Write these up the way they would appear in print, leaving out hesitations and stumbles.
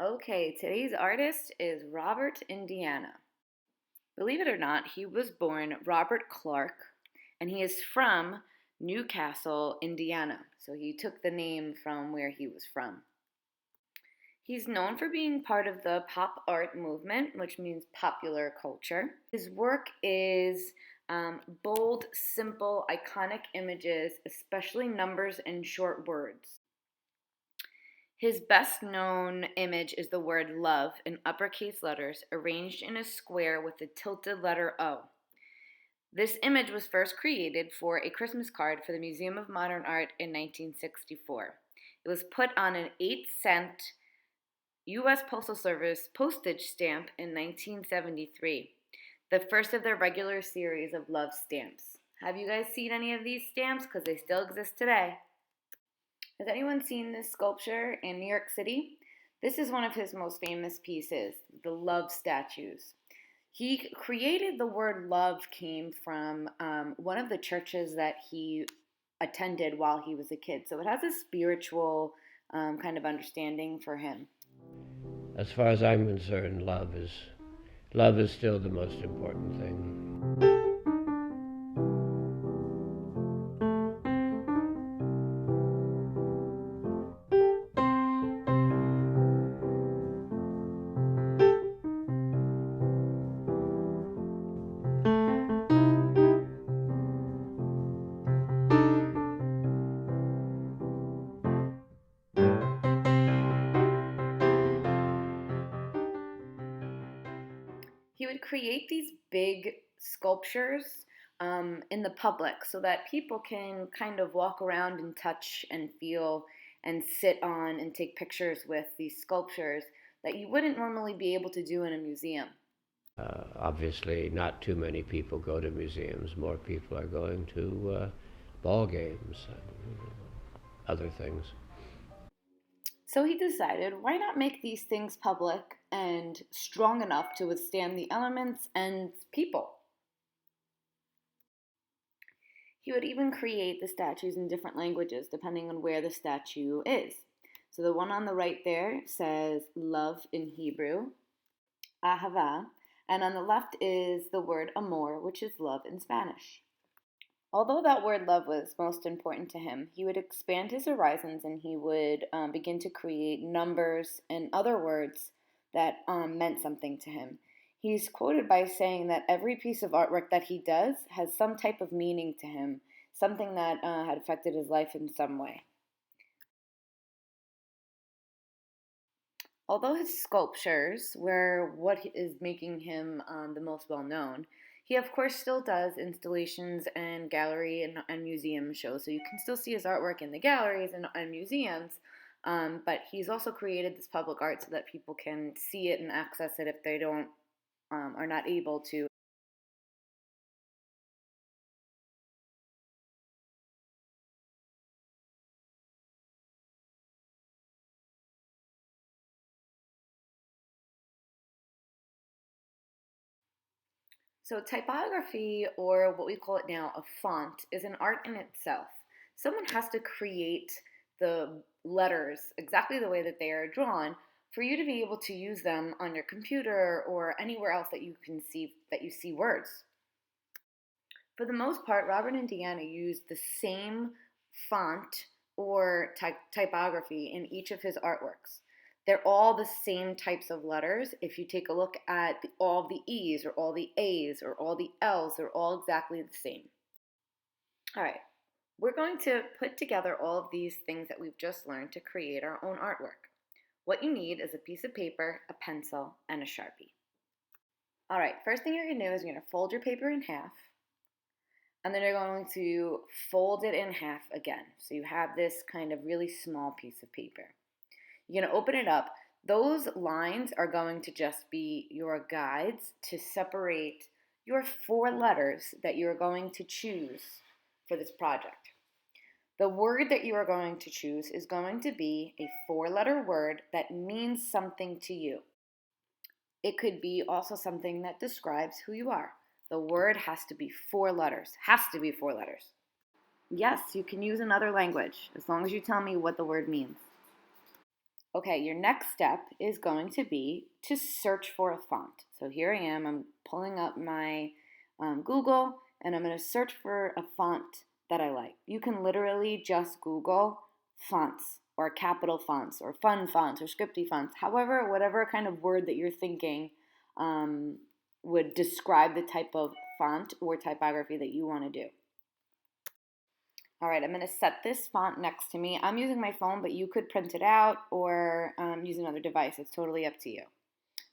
Okay, today's artist is Robert Indiana. Believe it or not, he was born Robert Clark, and he is from Newcastle, Indiana. So he took the name from where he was from. He's known for being part of the pop art movement, which means popular culture. His work is bold, simple, iconic images, especially numbers and short words. His best known image is the word love in uppercase letters arranged in a square with a tilted letter O. This image was first created for a Christmas card for the Museum of Modern Art in 1964. It was put on an 8-cent U.S. Postal Service postage stamp in 1973, the first of their regular series of love stamps. Have you guys seen any of these stamps? Because they still exist today. Has anyone seen this sculpture in New York City? This is one of his most famous pieces, the love statues. He created the word love came from one of the churches that he attended while he was a kid. So it has a spiritual kind of understanding for him. As far as I'm concerned, love is still the most important thing. He would create these big sculptures in the public so that people can kind of walk around and touch and feel and sit on and take pictures with these sculptures that you wouldn't normally be able to do in a museum. Obviously, not too many people go to museums. More people are going to ball games and other things. So he decided, why not make these things public and strong enough to withstand the elements and people? He would even create the statues in different languages depending on where the statue is. So the one on the right there says love in Hebrew, ahava, and on the left is the word amor, which is love in Spanish. Although that word love was most important to him, he would expand his horizons and he would begin to create numbers and other words that meant something to him. He's quoted by saying that every piece of artwork that he does has some type of meaning to him, something that had affected his life in some way. Although his sculptures were what is making him the most well known, he of course still does installations and gallery and museum shows. So you can still see his artwork in the galleries and museums, but he's also created this public art so that people can see it and access it if they don't are not able to. So, typography, or what we call it now, a font, is an art in itself. Someone has to create the letters exactly the way that they are drawn for you to be able to use them on your computer or anywhere else that you see words. For the most part, Robert and Deanna used the same font or typography in each of his artworks. They're all the same types of letters. If you take a look at all the E's or all the A's or all the L's, they're all exactly the same. All right, we're going to put together all of these things that we've just learned to create our own artwork. What you need is a piece of paper, a pencil, and a Sharpie. All right, first thing you're going to do is you're going to fold your paper in half, and then you're going to fold it in half again. So you have this kind of really small piece of paper. You're going to open it up. Those lines are going to just be your guides to separate your 4 letters that you're going to choose for this project. The word that you are going to choose is going to be a 4-letter word that means something to you. It could be also something that describes who you are. The word has to be 4 letters. Has to be 4 letters. Yes, you can use another language as long as you tell me what the word means. Okay, your next step is going to be to search for a font. So here I am, I'm pulling up my Google and I'm going to search for a font that I like. You can literally just Google fonts or capital fonts or fun fonts or scripty fonts, however, whatever kind of word that you're thinking um, would describe the type of font or typography that you want to do. All right, I'm going to set this font next to me. I'm using my phone, but you could print it out or use another device. It's totally up to you.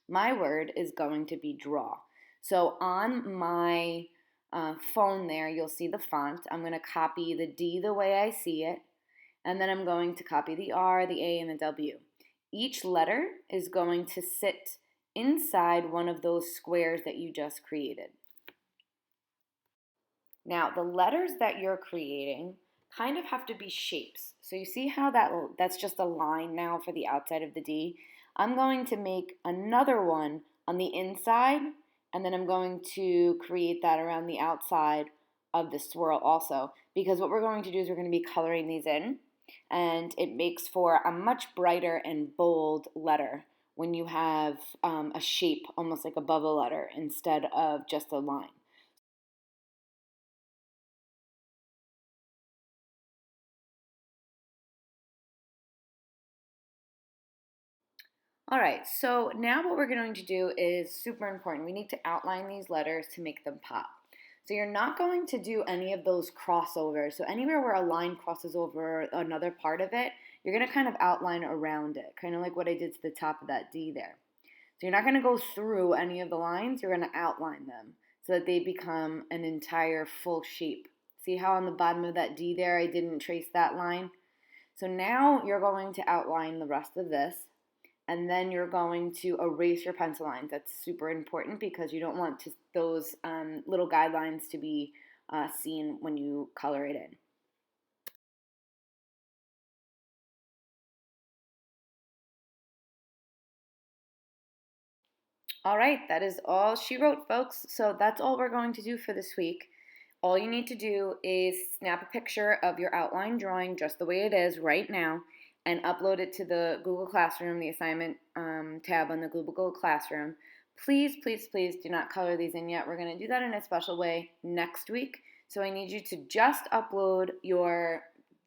My word is going to be draw. So on my phone there, you'll see the font. I'm going to copy the D the way I see it, and then I'm going to copy the R, the A, and the W. Each letter is going to sit inside one of those squares that you just created. Now, the letters that you're creating kind of have to be shapes. So you see how that's just a line now for the outside of the D? I'm going to make another one on the inside, and then I'm going to create that around the outside of the swirl also, because what we're going to do is we're going to be coloring these in, and it makes for a much brighter and bold letter when you have a shape almost like above a letter instead of just a line. All right, so now what we're going to do is super important. We need to outline these letters to make them pop. So you're not going to do any of those crossovers. So anywhere where a line crosses over another part of it, you're going to kind of outline around it, kind of like what I did to the top of that D there. So you're not going to go through any of the lines, you're going to outline them so that they become an entire full shape. See how on the bottom of that D there I didn't trace that line? So now you're going to outline the rest of this, and then you're going to erase your pencil lines. That's super important because you don't want those little guidelines to be seen when you color it in. All right, that is all she wrote, folks. So that's all we're going to do for this week. All you need to do is snap a picture of your outline drawing just the way it is right now and upload it to the Google Classroom, the assignment tab on the Google Classroom. Please, please, please do not color these in yet. We're going to do that in a special way next week. So I need you to just upload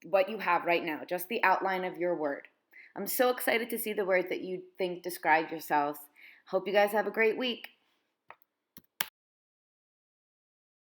what you have right now, just the outline of your word. I'm so excited to see the words that you think describe yourselves. Hope you guys have a great week.